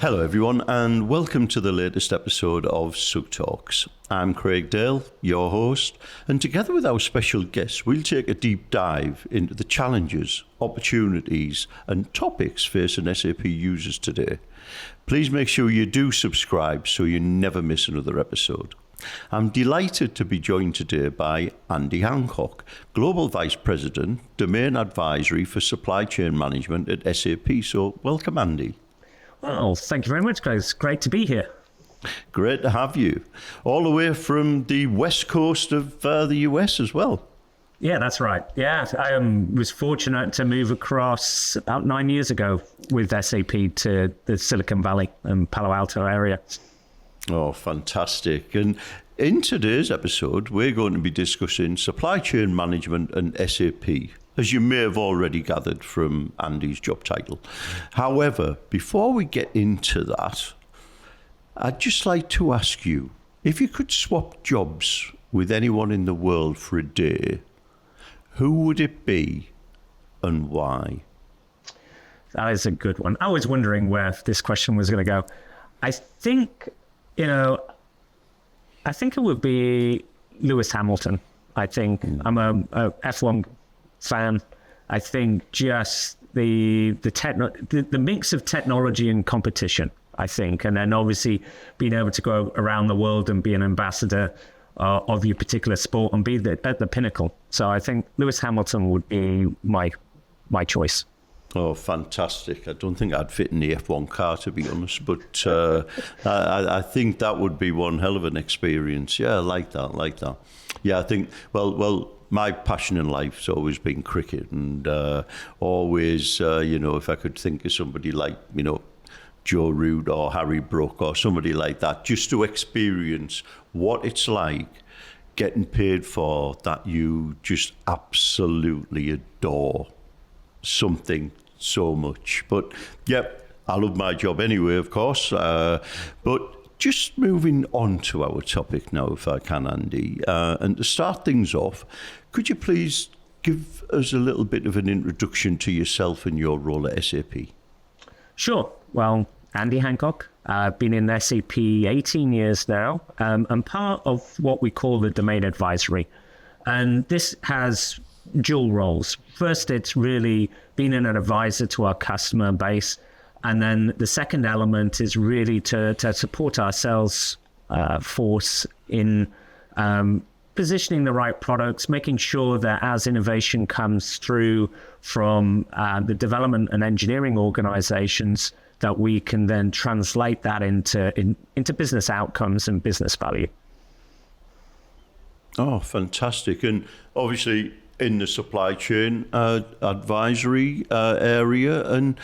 Hello everyone and welcome to the latest episode of SUGTalks. I'm Craig Dale, your host, and together with our special guests we'll take a deep dive into the challenges, opportunities and topics facing SAP users today. Please make sure you do subscribe so you never miss another episode. I'm delighted to be joined today by Andy Hancock, Global Vice President, Domain Advisory for Supply Chain Management at SAP. So welcome, Andy. Well, thank you very much, guys. It's great to be here. Great to have you. All the way from the west coast of the US as well. Yeah, that's right. Yeah, I was fortunate to move across about 9 years ago with SAP to the Silicon Valley and Palo Alto area. Oh, fantastic. And in today's episode, we're going to be discussing supply chain management and SAP, as you may have already gathered from Andy's job title. However, before we get into that, I'd just like to ask you, if you could swap jobs with anyone in the world for a day, who would it be and why? That is a good one. I was wondering where this question was going to go. I think it would be Lewis Hamilton. I think I'm a F1 fan. I think just the mix of technology and competition, I think, and then obviously being able to go around the world and be an ambassador of your particular sport and be at the pinnacle. So I think Lewis Hamilton would be my choice. Oh, fantastic. I don't think I'd fit in the F1 car, to be honest, but I think that would be one hell of an experience. Yeah, I like that. Yeah, I think, well, my passion in life has always been cricket, and always, if I could think of somebody like, Joe Root or Harry Brook or somebody like that, just to experience what it's like getting paid for that you just absolutely adore something so much. But yep, I love my job anyway, of course. But just moving on to our topic now, if I can, Andy. And to start things off, could you please give us a little bit of an introduction to yourself and your role at SAP? Sure. Well, Andy Hancock. I've been in SAP 18 years now. I'm part of what we call the domain advisory. And this has dual roles. First, it's really being an advisor to our customer base. And then the second element is really to support our sales force in positioning the right products, making sure that as innovation comes through from the development and engineering organizations, that we can then translate that into business outcomes and business value. Oh, fantastic. And obviously in the supply chain advisory area, and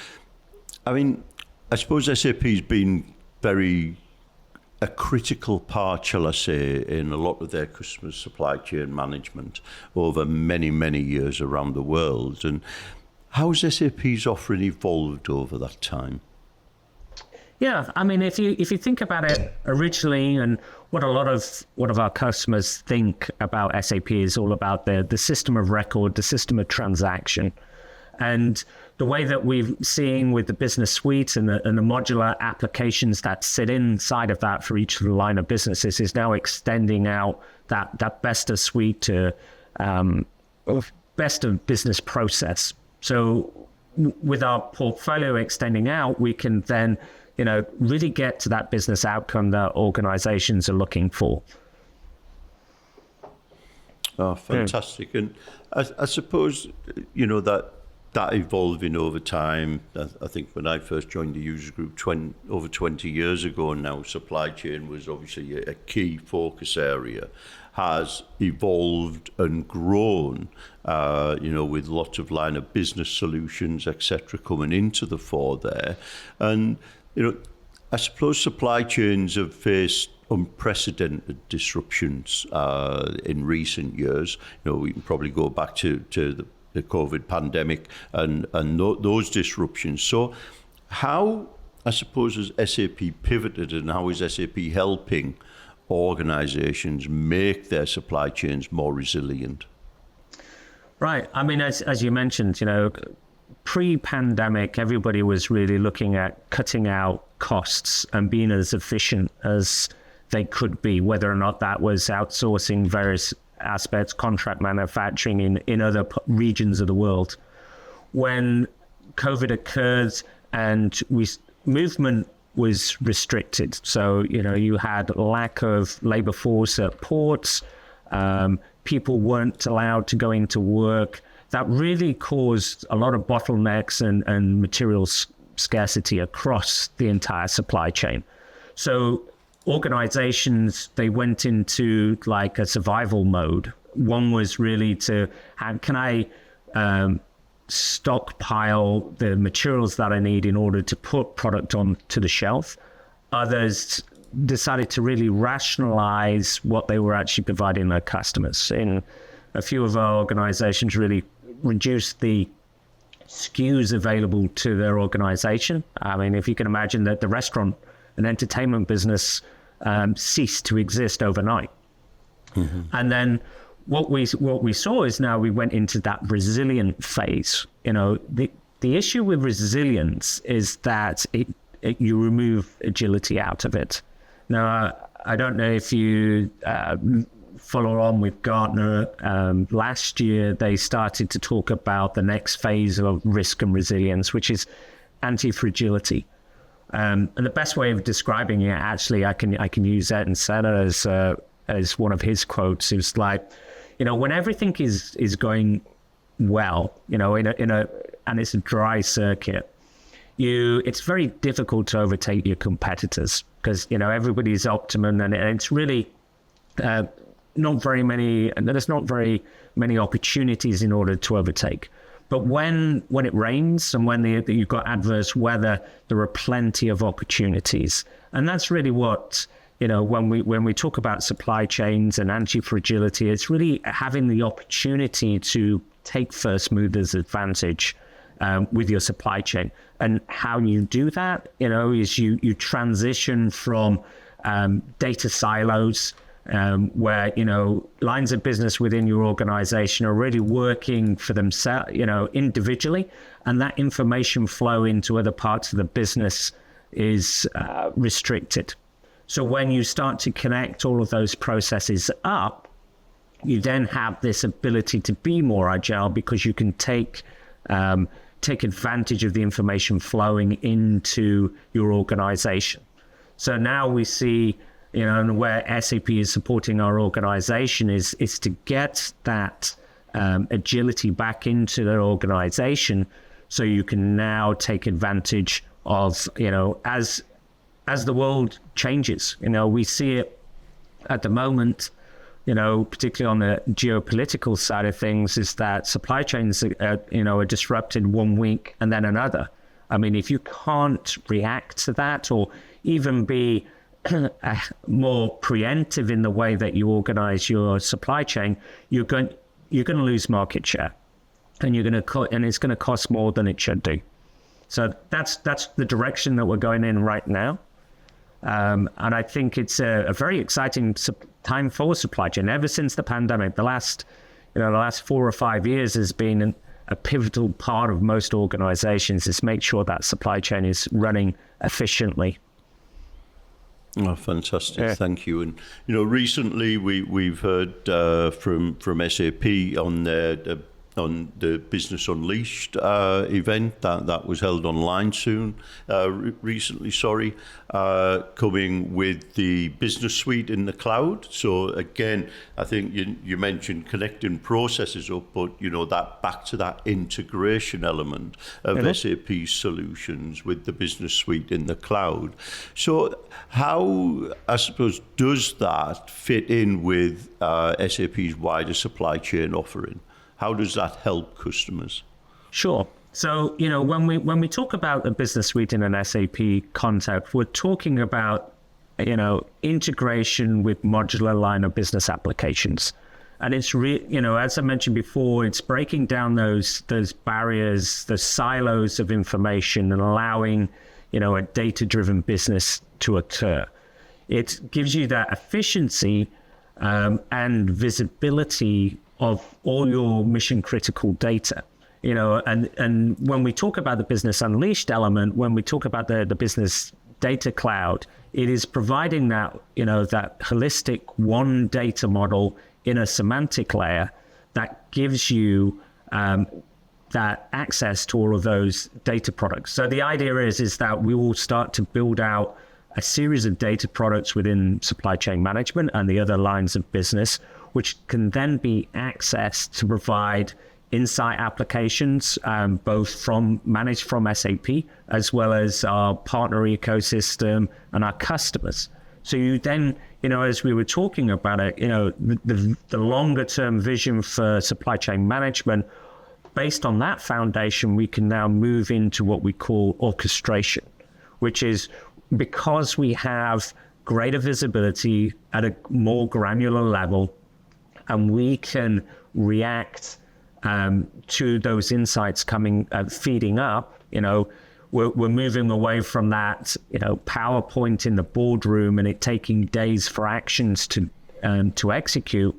I mean, I suppose SAP has been a critical part, shall I say, in a lot of their customers' supply chain management over many, many years around the world. And how's SAP's offering evolved over that time? Yeah, I mean, if you think about it originally, and what a lot of our customers think about SAP is all about the system of record, the system of transaction. And the way that we've seen with the business suite and the modular applications that sit inside of that for each of the line of businesses is now extending out that best of suite to best of business process. So with our portfolio extending out, we can then really get to that business outcome that organizations are looking for. Oh, fantastic. Yeah. And I suppose, that evolving over time. I think when I first joined the user group over 20 years ago now, supply chain was obviously a key focus area, has evolved and grown, with lots of line of business solutions, etc., coming into the fore there. And, I suppose supply chains have faced unprecedented disruptions in recent years. We can probably go back to the COVID pandemic and those disruptions. So how, I suppose, has SAP pivoted, and how is SAP helping organizations make their supply chains more resilient? Right. I mean, as you mentioned, pre-pandemic, everybody was really looking at cutting out costs and being as efficient as they could be, whether or not that was outsourcing various aspects, contract manufacturing in other regions of the world. When COVID occurred and movement was restricted, so you had lack of labor force at ports, people weren't allowed to go into work. That really caused a lot of bottlenecks and materials scarcity across the entire supply chain. So organizations, they went into like a survival mode. One was really how can I stockpile the materials that I need in order to put product onto the shelf. Others decided to really rationalize what they were actually providing their customers. In a few of our organizations really reduced the SKUs available to their organization. I mean, if you can imagine that the restaurant and entertainment business ceased to exist overnight. Mm-hmm. And then what we saw is now we went into that resilient phase. The issue with resilience is that you remove agility out of it. Now, I don't know if you follow on with Gartner. Last year, they started to talk about the next phase of risk and resilience, which is anti-fragility. And the best way of describing it, actually, I can use Ed and Senna as one of his quotes. It was like, when everything is going well, and it's a dry circuit, it's very difficult to overtake your competitors because everybody's optimum, and it's really there's not very many opportunities in order to overtake. But when it rains and when you've got adverse weather, there are plenty of opportunities, and that's really what when we talk about supply chains and anti-fragility, it's really having the opportunity to take first movers advantage with your supply chain. And how you do that, is you transition from data silos, where lines of business within your organization are really working for themselves, individually, and that information flow into other parts of the business is restricted. So when you start to connect all of those processes up, you then have this ability to be more agile because you can take advantage of the information flowing into your organization. So now we see, and where SAP is supporting our organization is to get that agility back into their organization, so you can now take advantage of, as the world changes. We see it at the moment, particularly on the geopolitical side of things, is that supply chains are disrupted one week and then another. I mean, if you can't react to that or even be more preemptive in the way that you organize your supply chain, you're going to lose market share, and it's going to cost more than it should do. So that's the direction that we're going in right now. And I think it's a very exciting time for supply chain. Ever since the pandemic, the last 4 or 5 years has been a pivotal part of most organizations, is make sure that supply chain is running efficiently. Oh, fantastic. Yeah. Thank you. And, recently we've heard from SAP on the Business Unleashed event that was held online recently, coming with the business suite in the cloud. So again, I think you mentioned connecting processes up, but that back to that integration element of SAP solutions with the business suite in the cloud. So how, I suppose, does that fit in with SAP's wider supply chain offering? How does that help customers? Sure. So, when we talk about a business suite in an SAP context, we're talking about, integration with modular line of business applications. And it's as I mentioned before, it's breaking down those barriers, the silos of information, and allowing, a data-driven business to occur. It gives you that efficiency and visibility of all your mission critical data, and when we talk about the Business Unleashed element, when we talk about the business data cloud, it is providing that, that holistic one data model in a semantic layer that gives you that access to all of those data products. So the idea is that we will start to build out a series of data products within supply chain management and the other lines of business, which can then be accessed to provide insight applications, both managed from SAP, as well as our partner ecosystem and our customers. So you then, as we were talking about it, the longer term vision for supply chain management, based on that foundation, we can now move into what we call orchestration, which is because we have greater visibility at a more granular level, and we can react to those insights feeding up. We're moving away from that, PowerPoint in the boardroom and it taking days for actions to execute,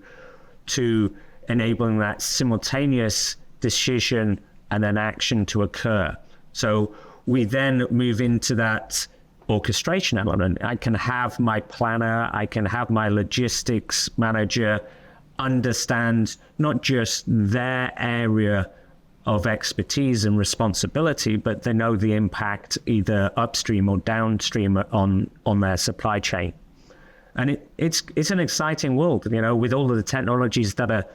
to enabling that simultaneous decision and then action to occur. So we then move into that orchestration element. I can have my planner, I can have my logistics manager understand not just their area of expertise and responsibility, but they know the impact either upstream or downstream on their supply chain. And it's an exciting world, with all of the technologies that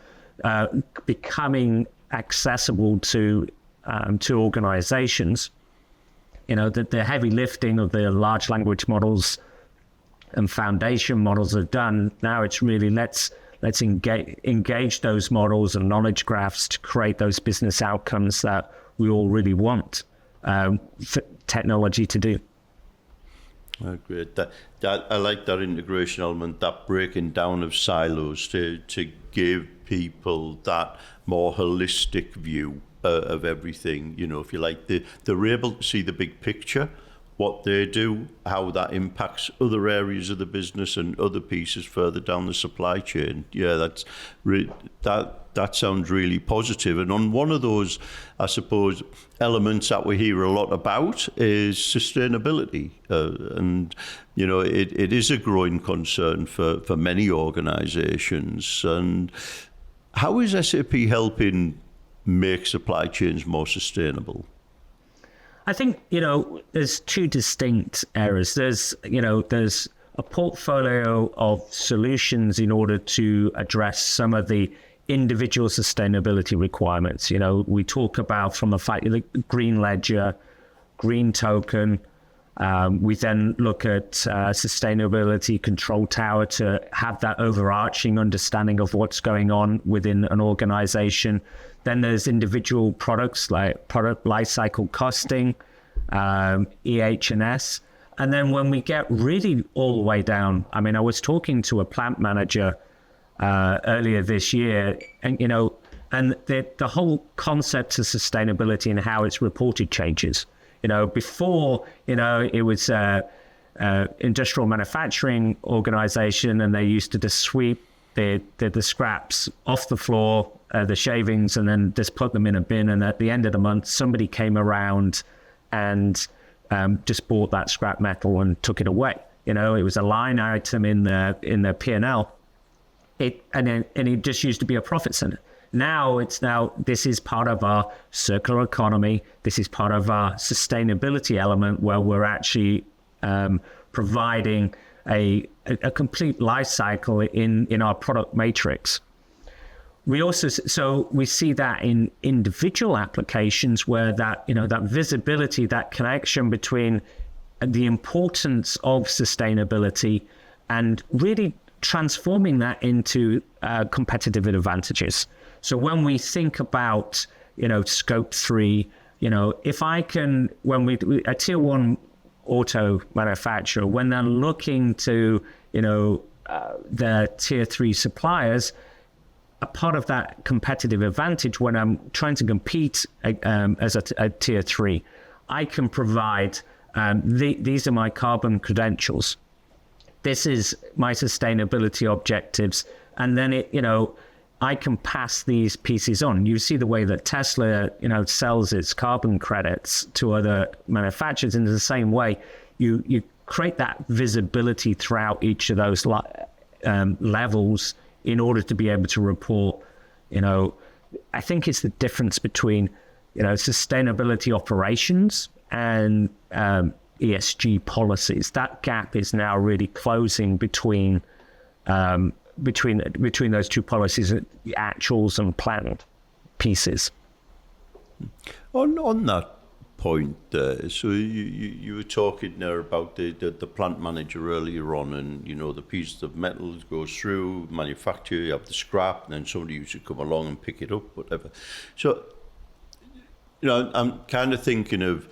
are becoming accessible to organizations. The heavy lifting of the large language models and foundation models are done. Now it's really let's engage those models and knowledge graphs to create those business outcomes that we all really want for technology to do. Oh, great. That I like that integration element, that breaking down of silos to give people that more holistic view of everything. If you like, they're able to see the big picture, what they do, how that impacts other areas of the business and other pieces further down the supply chain. Yeah, that sounds really positive. And on one of those, I suppose, elements that we hear a lot about is sustainability. And, it is a growing concern for many organizations. And how is SAP helping make supply chains more sustainable? I think, there's two distinct areas. There's a portfolio of solutions in order to address some of the individual sustainability requirements. We talk about from the green ledger, green token. We then look at sustainability control tower to have that overarching understanding of what's going on within an organization. Then there's individual products like product lifecycle costing, EH&S. And then when we get really all the way down, I was talking to a plant manager earlier this year, and the whole concept of sustainability and how it's reported changes. Before, it was industrial manufacturing organization, and they used to just sweep the scraps off the floor, the shavings, and then just put them in a bin. And at the end of the month, somebody came around and just bought that scrap metal and took it away. It was a line item in the P&L. And it just used to be a profit center. Now this is part of our circular economy. This is part of our sustainability element, where we're actually providing a complete life cycle in our product matrix. We see that in individual applications where that visibility, that connection between the importance of sustainability and really transforming that into competitive advantages. So when we think about, scope 3, if I can, a tier 1 auto manufacturer, when they're looking to, their tier 3 suppliers, a part of that competitive advantage when I'm trying to compete as a tier 3, I can provide, these are my carbon credentials. This is my sustainability objectives. And then I can pass these pieces on. You see the way that Tesla, sells its carbon credits to other manufacturers. In the same way, you create that visibility throughout each of those levels in order to be able to report. I think it's the difference between, sustainability operations and ESG policies. That gap is now really closing between those two policies, the actuals and planned pieces. On that point there, so you were talking there about the plant manager earlier on, and the pieces of metal goes through manufacture, you have the scrap, and then somebody used to come along and pick it up, whatever. So I'm kind of thinking of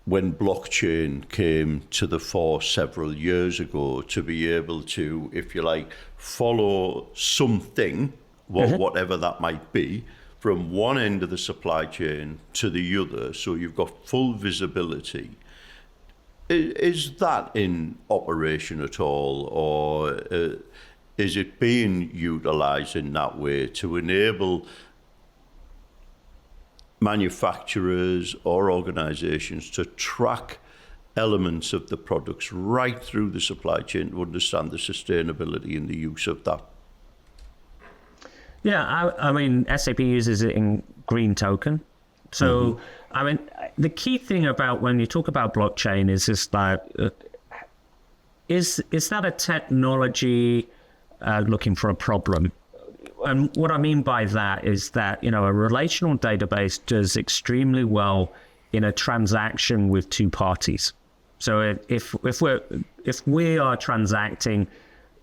when blockchain came to the fore several years ago, to be able to, if you like, follow something, whatever that might be, from one end of the supply chain to the other, so you've got full visibility. Is that in operation at all, or is it being utilised in that way to enable manufacturers or organisations to track elements of the products right through the supply chain to understand the sustainability and the use of that? Yeah, I mean, SAP uses it in green token. So, I mean, the key thing about when you talk about blockchain is just that, is that a technology looking for a problem? And what I mean by that is that, a relational database does extremely well in a transaction with two parties. So if we are transacting,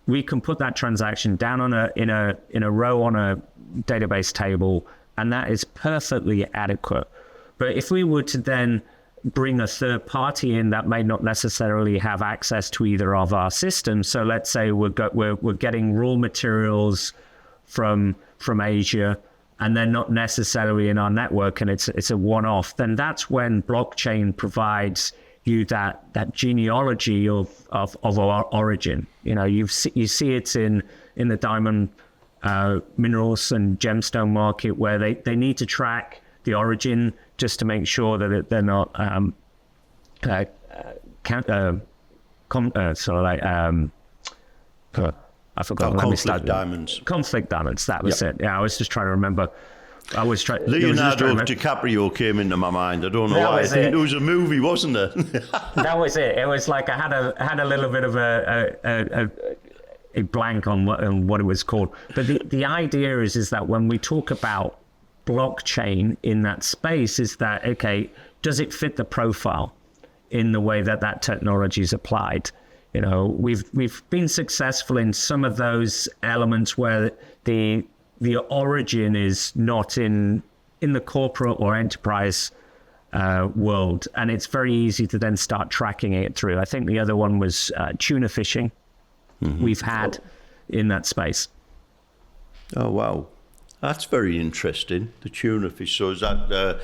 we can put that transaction down in a row on a database table, and that is perfectly adequate. But if we were to then bring a third party in that may not necessarily have access to either of our systems, so let's say we're getting raw materials from Asia, and they're not necessarily in our network, and it's a one-off, then that's when blockchain provides you that genealogy of our origin. You see it in the diamond minerals and gemstone market, where they need to track the origin just to make sure that they're not I forgot. Conflict diamonds. Conflict diamonds. That was it. Yeah, I was just trying to remember. Leonardo DiCaprio came into my mind. I don't know why. I think it was a movie, wasn't it? That was it. It was like I had a little bit of a blank on what it was called. But the idea is that when we talk about blockchain in that space, is that, okay, does it fit the profile in the way that technology is applied? We've been successful in some of those elements where the origin is not in the corporate or enterprise world, and it's very easy to then start tracking it through. I think the other one was tuna fishing. We've had in that space. Oh, wow. That's very interesting, the tuna fish. So is that,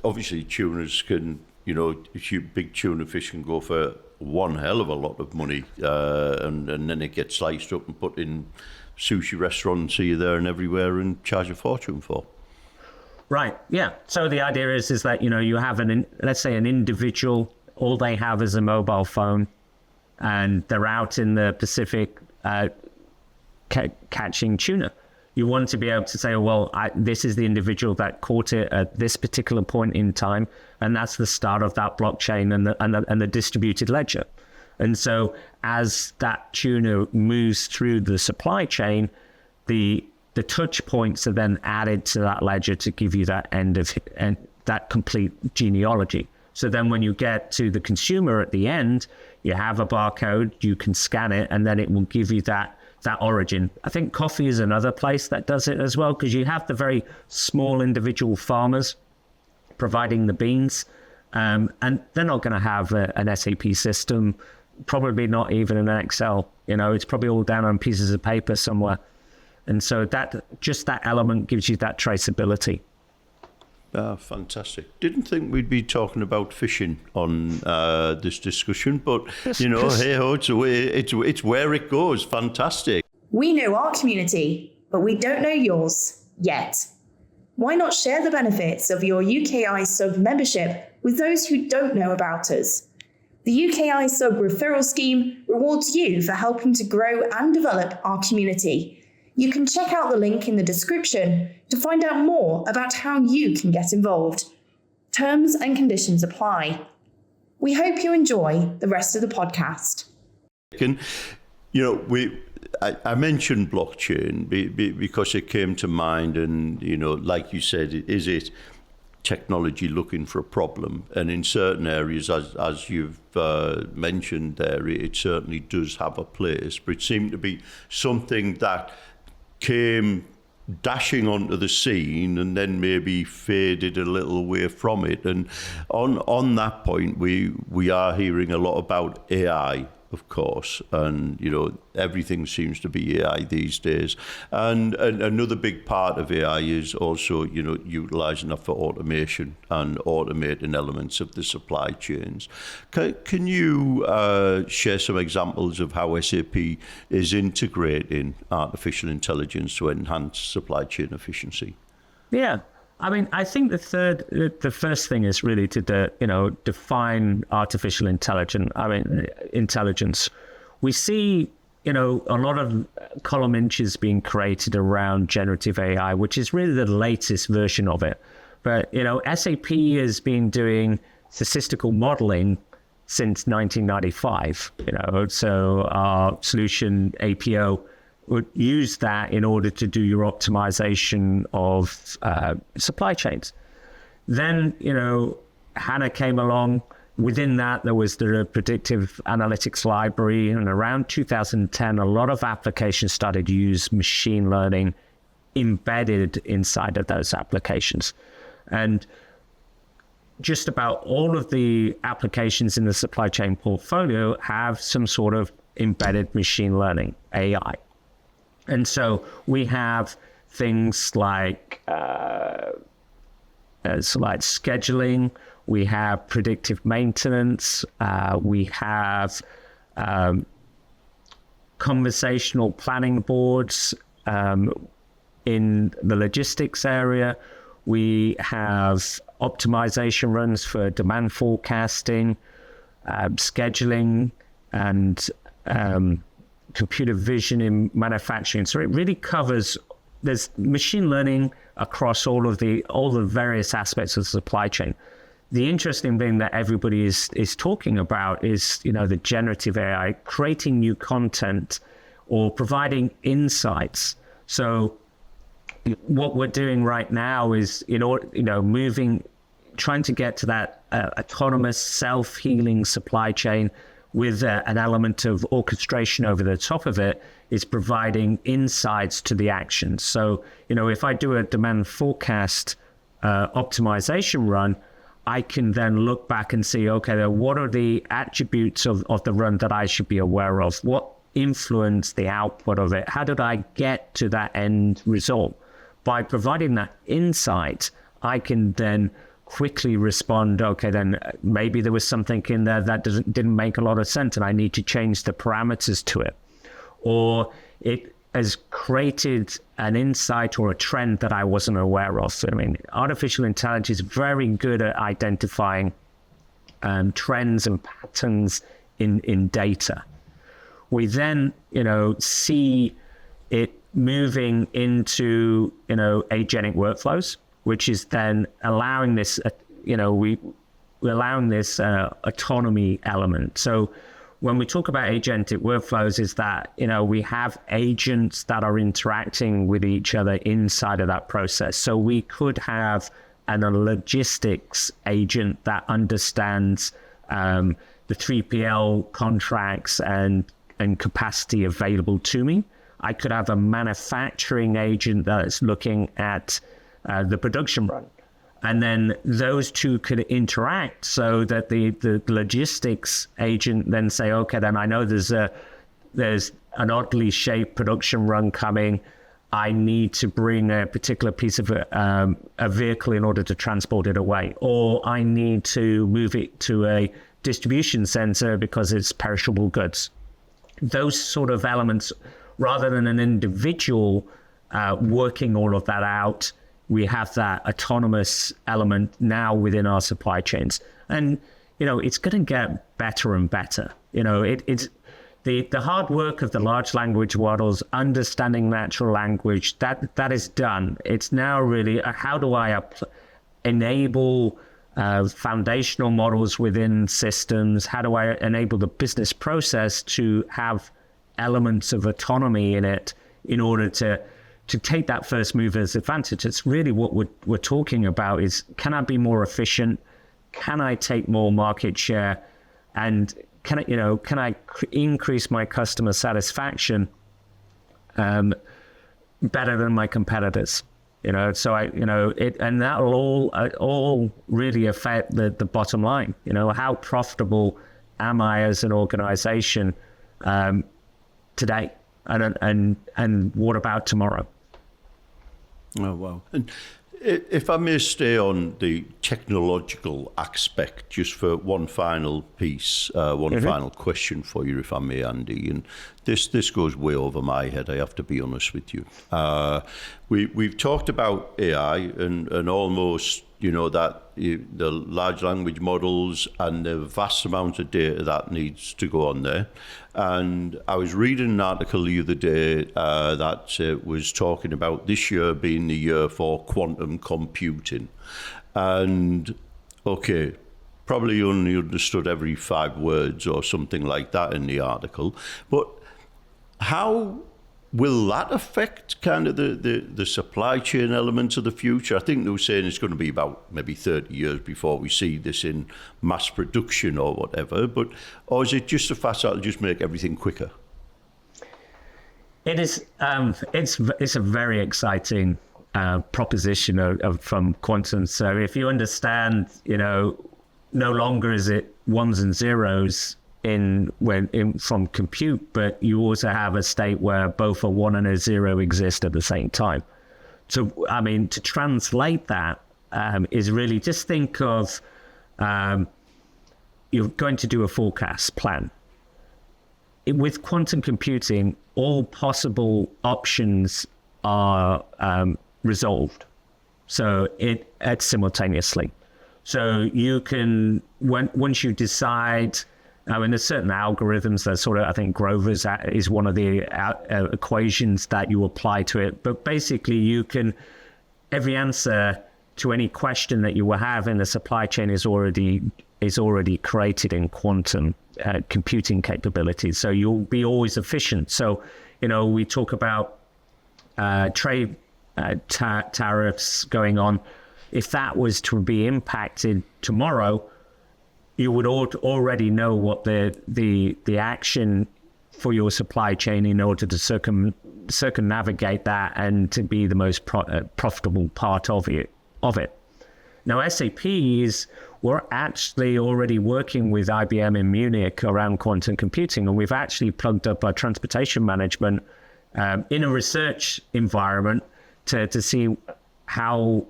obviously tunas can, big tuna fish can go for one hell of a lot of money, and then it gets sliced up and put in sushi restaurants here, there and everywhere and charge a fortune for. Right, yeah. So the idea is that, you have let's say an individual, all they have is a mobile phone, and they're out in the Pacific catching tuna. You want to be able to say, well, this is the individual that caught it at this particular point in time, and that's the start of that blockchain and the distributed ledger. And so as that tuna moves through the supply chain, the touch points are then added to that ledger to give you that that complete genealogy. So then when you get to the consumer at the end, you have a barcode, you can scan it, and then it will give you that origin. I think coffee is another place that does it as well, because you have the very small individual farmers providing the beans, and they're not going to have an SAP system, probably not even an Excel. It's probably all down on pieces of paper somewhere. And so that element gives you that traceability. Fantastic. Didn't think we'd be talking about fishing on this discussion, but hey ho, it's where it goes. Fantastic. We know our community, but we don't know yours yet. Why not share the benefits of your UKI sub membership with those who don't know about us? The UKI Sub Referral Scheme rewards you for helping to grow and develop our community. You can check out the link in the description to find out more about how you can get involved. Terms and conditions apply. We hope you enjoy the rest of the podcast. I mentioned blockchain because it came to mind, and like you said, is it technology looking for a problem? And in certain areas, as you've mentioned there, it certainly does have a place. But it seemed to be something that came dashing onto the scene and then maybe faded a little away from it. And on that point, we are hearing a lot about AI, of course, and everything seems to be AI these days. And another big part of AI is also utilizing that for automation and automating elements of the supply chains. Can you share some examples of how SAP is integrating artificial intelligence to enhance supply chain efficiency? Yeah. I mean, I think the first thing is really to define artificial intelligence. We see, a lot of column inches being created around generative AI, which is really the latest version of it. But, SAP has been doing statistical modeling since 1995, so our solution APO would use that in order to do your optimization of supply chains. Then, HANA came along. Within that, there was the predictive analytics library. And around 2010, a lot of applications started to use machine learning embedded inside of those applications. And just about all of the applications in the supply chain portfolio have some sort of embedded machine learning, AI. And so we have things like scheduling, we have predictive maintenance, we have conversational planning boards in the logistics area. We have optimization runs for demand forecasting, scheduling, and computer vision in manufacturing. So it really covers, there's machine learning across all the various aspects of the supply chain. The interesting thing that everybody is talking about is, the generative AI, creating new content or providing insights. So what we're doing right now is, trying to get to that autonomous, self-healing supply chain with an element of orchestration over the top of it, is providing insights to the actions. So, if I do a demand forecast optimization run, I can then look back and see, okay, what are the attributes of the run that I should be aware of? What influenced the output of it? How did I get to that end result? By providing that insight, I can then quickly respond, okay, then maybe there was something in there that didn't make a lot of sense and I need to change the parameters to it. Or it has created an insight or a trend that I wasn't aware of. So, artificial intelligence is very good at identifying trends and patterns in data. We then, see it moving into, agentic workflows, which is then allowing this, we're allowing this autonomy element. So when we talk about agentic workflows, is that, we have agents that are interacting with each other inside of that process. So we could have a logistics agent that understands the 3PL contracts and capacity available to me. I could have a manufacturing agent that's looking at the production run. And then those two could interact so that the logistics agent then say, okay, then I know there's an oddly shaped production run coming. I need to bring a particular piece of a vehicle in order to transport it away. Or I need to move it to a distribution center because it's perishable goods. Those sort of elements, rather than an individual working all of that out, we have that autonomous element now within our supply chains. And, it's going to get better and better. It's the hard work of the large language models, understanding natural language, that is done. It's now really how do I enable foundational models within systems? How do I enable the business process to have elements of autonomy in it in order to take that first mover's advantage? It's really what we're talking about is, can I be more efficient? Can I take more market share? And can I increase my customer satisfaction better than my competitors? So and that will all really affect the bottom line. How profitable am I as an organization today, and what about tomorrow? Oh, wow. And if I may stay on the technological aspect, just for one final piece, final question for you, if I may, Andy. And this goes way over my head, I have to be honest with you. We've talked about AI and almost, that the large language models and the vast amount of data that needs to go on there. And I was reading an article the other day that was talking about this year being the year for quantum computing. And, okay, probably only understood every 5 words or something like that in the article. But how will that affect kind of the supply chain elements of the future? I think they were saying it's going to be about maybe 30 years before we see this in mass production or whatever. Or is it just the fact that it'll just make everything quicker? It is. It's a very exciting proposition from quantum. So if you understand, no longer is it ones and zeros from compute, but you also have a state where both a 1 and a 0 exist at the same time. So, to translate that is really just think of you're going to do a forecast plan. With quantum computing, all possible options are resolved. So it's simultaneously. So you can, once you decide, there's certain algorithms that sort of, I think Grover's is one of the equations that you apply to it. But basically, every answer to any question that you will have in the supply chain is already created in quantum computing capabilities. So you'll be always efficient. So, we talk about trade tariffs going on. If that was to be impacted tomorrow, you would already know what the action for your supply chain in order to circumnavigate that and to be the most profitable part of it. Now, SAP we're actually already working with IBM in Munich around quantum computing, and we've actually plugged up our transportation management in a research environment to see how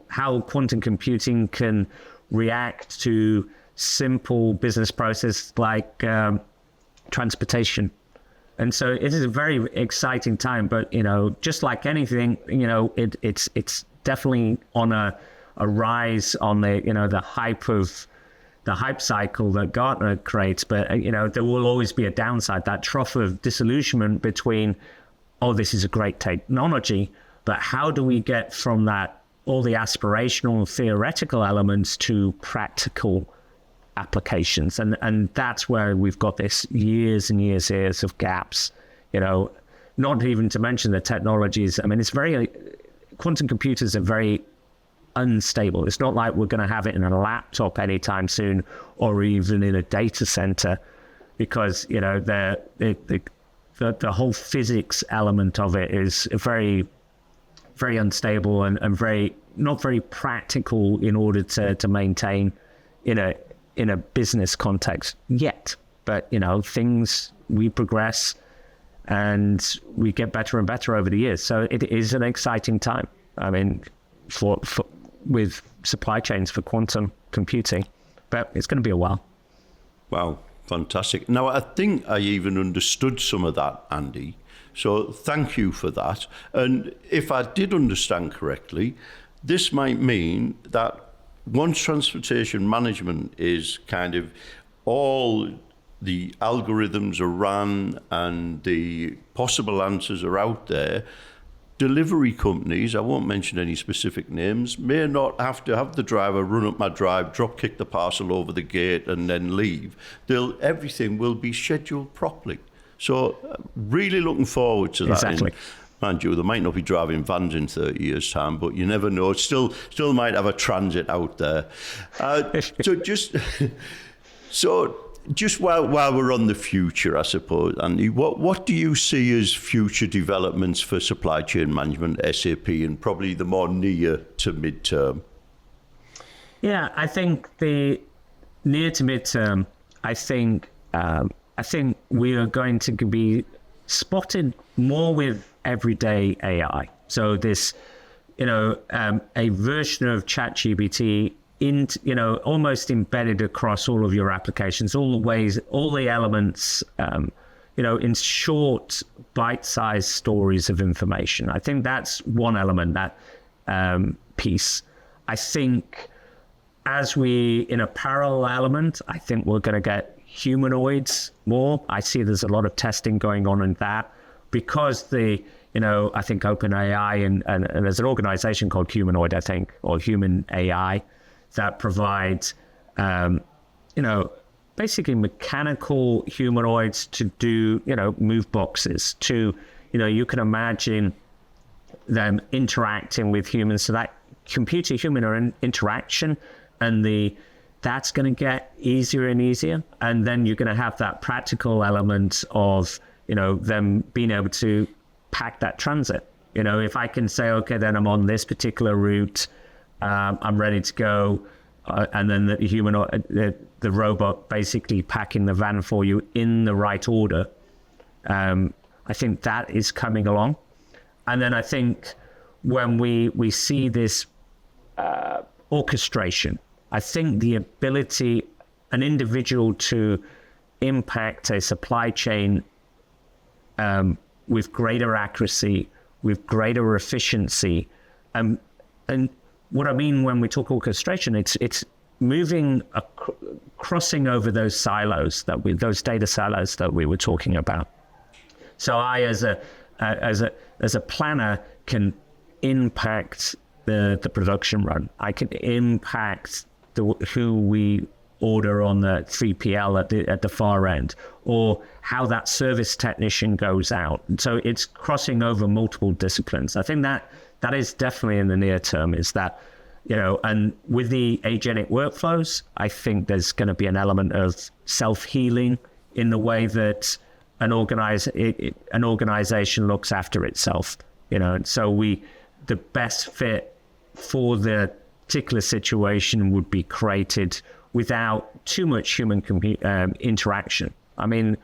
quantum computing can react to simple business process like transportation. And so it is a very exciting time, but just like anything, it's definitely on a rise on the hype cycle that Gartner creates. But there will always be a downside, that trough of disillusionment between, this is a great technology, but how do we get from that all the aspirational theoretical elements to practical applications? And that's where we've got this years and years of gaps, not even to mention the technologies. Quantum computers are very unstable. It's not like we're going to have it in a laptop anytime soon or even in a data center, because the whole physics element of it is very, very unstable and very not very practical in order to maintain in a business context yet. But we progress and we get better and better over the years. So it is an exciting time. For with supply chains for quantum computing, but it's going to be a while. Wow, fantastic. Now, I think I even understood some of that, Andy. So thank you for that. And if I did understand correctly, this might mean that once transportation management is kind of all the algorithms are run and the possible answers are out there, delivery companies, I won't mention any specific names, may not have to have the driver run up my drive, drop kick the parcel over the gate and then leave. Everything will be scheduled properly. So really looking forward to that. Exactly. Mind you, they might not be driving vans in 30 years' time, but you never know. Still might have a transit out there. Just while we're on the future, I suppose, Andy, what do you see as future developments for supply chain management, SAP, and probably the more near to mid-term? Yeah, I think the near to mid-term, I think we are going to be spotted more with everyday AI. So this, a version of ChatGPT almost embedded across all of your applications, all the elements, in short, bite-sized stories of information. I think that's one element, that piece. I think in a parallel element, I think we're going to get humanoids more. I see there's a lot of testing going on in that because I think OpenAI and there's an organization called Humanoid, I think, or Human AI, that provides, basically mechanical humanoids to do, move boxes to, you can imagine them interacting with humans. So that computer-human interaction that's going to get easier and easier. And then you're going to have that practical element of, them being able to pack that transit. If I can say, okay, then I'm on this particular route, I'm ready to go, and then the robot basically packing the van for you in the right order. I think that is coming along. And then I think when we see this orchestration, I think the ability, an individual to impact a supply chain with greater accuracy, with greater efficiency, and what I mean when we talk orchestration, it's moving, crossing over those silos those data silos that we were talking about. So I, as a planner, can impact the production run. I can impact who we order on the 3PL at the far end, or how that service technician goes out. So it's crossing over multiple disciplines. I think that is definitely in the near term, is that, and with the agentic workflows, I think there's going to be an element of self-healing in the way that an organization looks after itself, and so the best fit for the particular situation would be created without too much human interaction. I mean,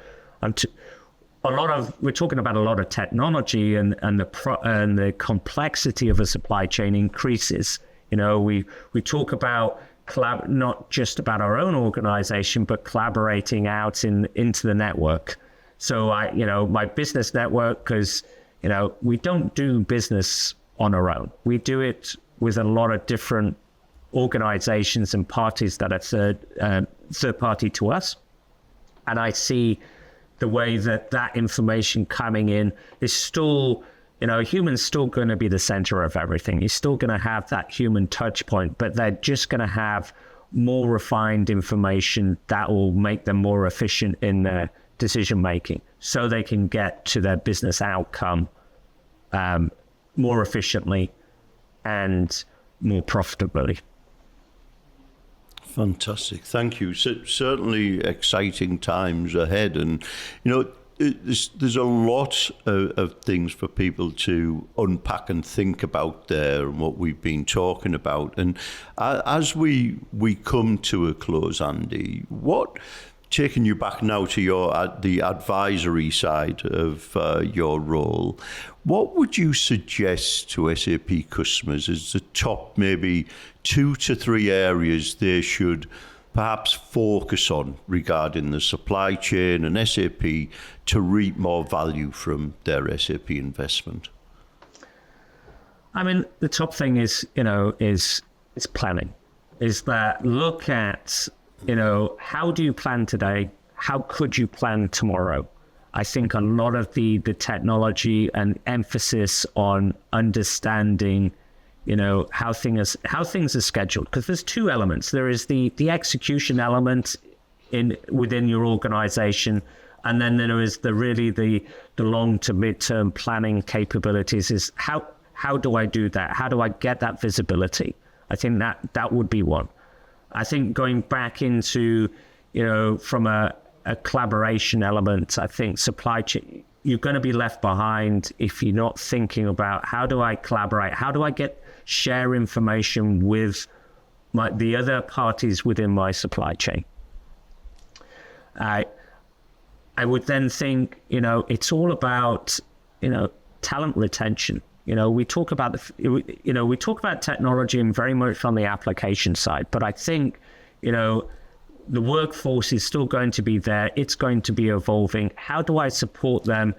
we're talking about a lot of technology, and the complexity of a supply chain increases. We talk about not just about our own organization, but collaborating out into the network. So my business network, because we don't do business on our own. We do it with a lot of different organizations and parties that are third party to us. And I see the way that information coming in is still, humans still going to be the center of everything. You're still going to have that human touch point, but they're just going to have more refined information that will make them more efficient in their decision making, so they can get to their business outcome more efficiently and more profitably. Fantastic. Thank you. Certainly exciting times ahead. And, there's a lot of things for people to unpack and think about there, and what we've been talking about. And as we come to a close, Andy, taking you back now to the advisory side of your role, what would you suggest to SAP customers as the top maybe 2 to 3 areas they should perhaps focus on regarding the supply chain and SAP to reap more value from their SAP investment? I mean, the top thing is planning. is that look at, how do you plan today? How could you plan tomorrow? I think a lot of the technology and emphasis on understanding, how things are scheduled, because there's two elements. There is the execution element within your organization, and then there is the long to mid-term planning capabilities. Is how do I do that? How do I get that visibility? I think that would be one. I think going back into, from a collaboration element, I think supply chain, you're going to be left behind if you're not thinking about how do I collaborate? How do I share information with the other parties within my supply chain? I would then think, it's all about, talent retention. We talk about we talk about technology and very much on the application side, but I think, the workforce is still going to be there. It's going to be evolving. How do I support them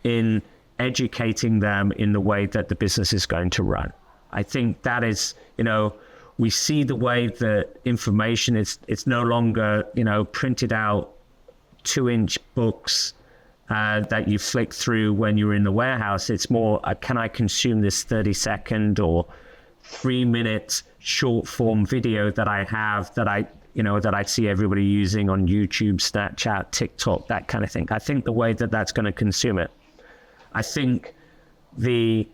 in educating them in the way that the business is going to run? I think that is, we see the way that information it's no longer, printed out 2-inch books that you flick through when you're in the warehouse. It's more, can I consume this 30-second or 3-minute short form video that I have that I see everybody using on YouTube, Snapchat, TikTok, that kind of thing. I think the way that that's going to consume it. I think the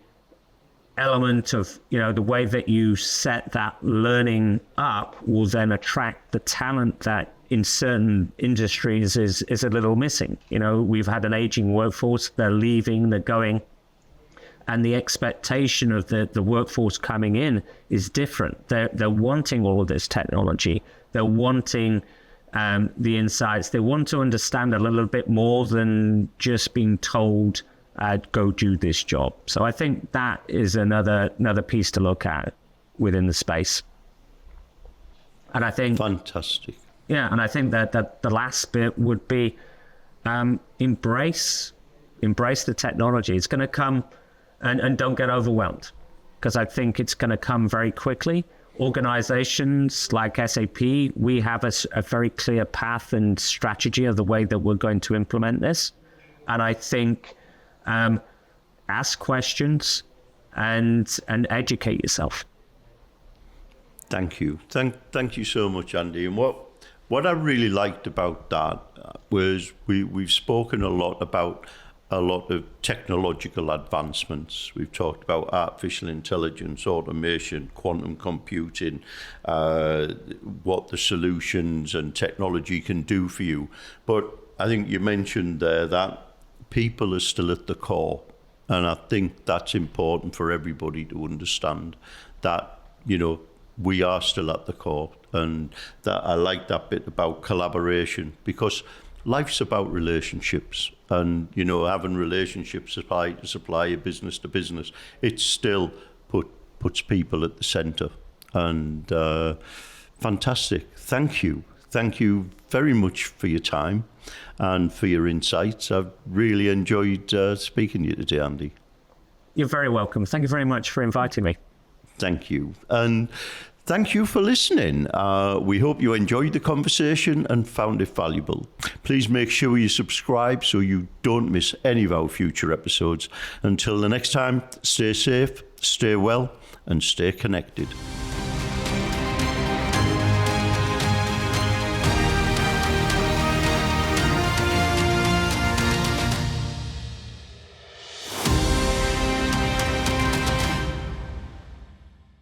element of, the way that you set that learning up will then attract the talent that in certain industries is a little missing. We've had an aging workforce, they're leaving, they're going, and the expectation of the workforce coming in is different. They're wanting all of this technology. They're wanting the insights. They want to understand a little bit more than just being told, go do this job. So I think that is another piece to look at within the space. And I think fantastic. Yeah, and I think that the last bit would be embrace the technology. It's going to come, and don't get overwhelmed, because I think it's going to come very quickly. Organizations like SAP, we have a very clear path and strategy of the way that we're going to implement this. And I think ask questions and educate yourself. Thank you. Thank you so much, Andy. And what I really liked about that was we've spoken a lot about a lot of technological advancements. We've talked about artificial intelligence, automation, quantum computing, what the solutions and technology can do for you. But I think you mentioned there that people are still at the core. And I think that's important for everybody to understand that, we are still at the core. And that I like that bit about collaboration, because life's about relationships, and having relationships supply to supply, business to business, it still puts people at the center. And fantastic. Thank you very much for your time and for your insights. I've really enjoyed speaking to you today, Andy. You're very welcome. Thank you very much for inviting me. Thank you. And thank you for listening. We hope you enjoyed the conversation and found it valuable. Please make sure you subscribe so you don't miss any of our future episodes. Until the next time, stay safe, stay well, and stay connected.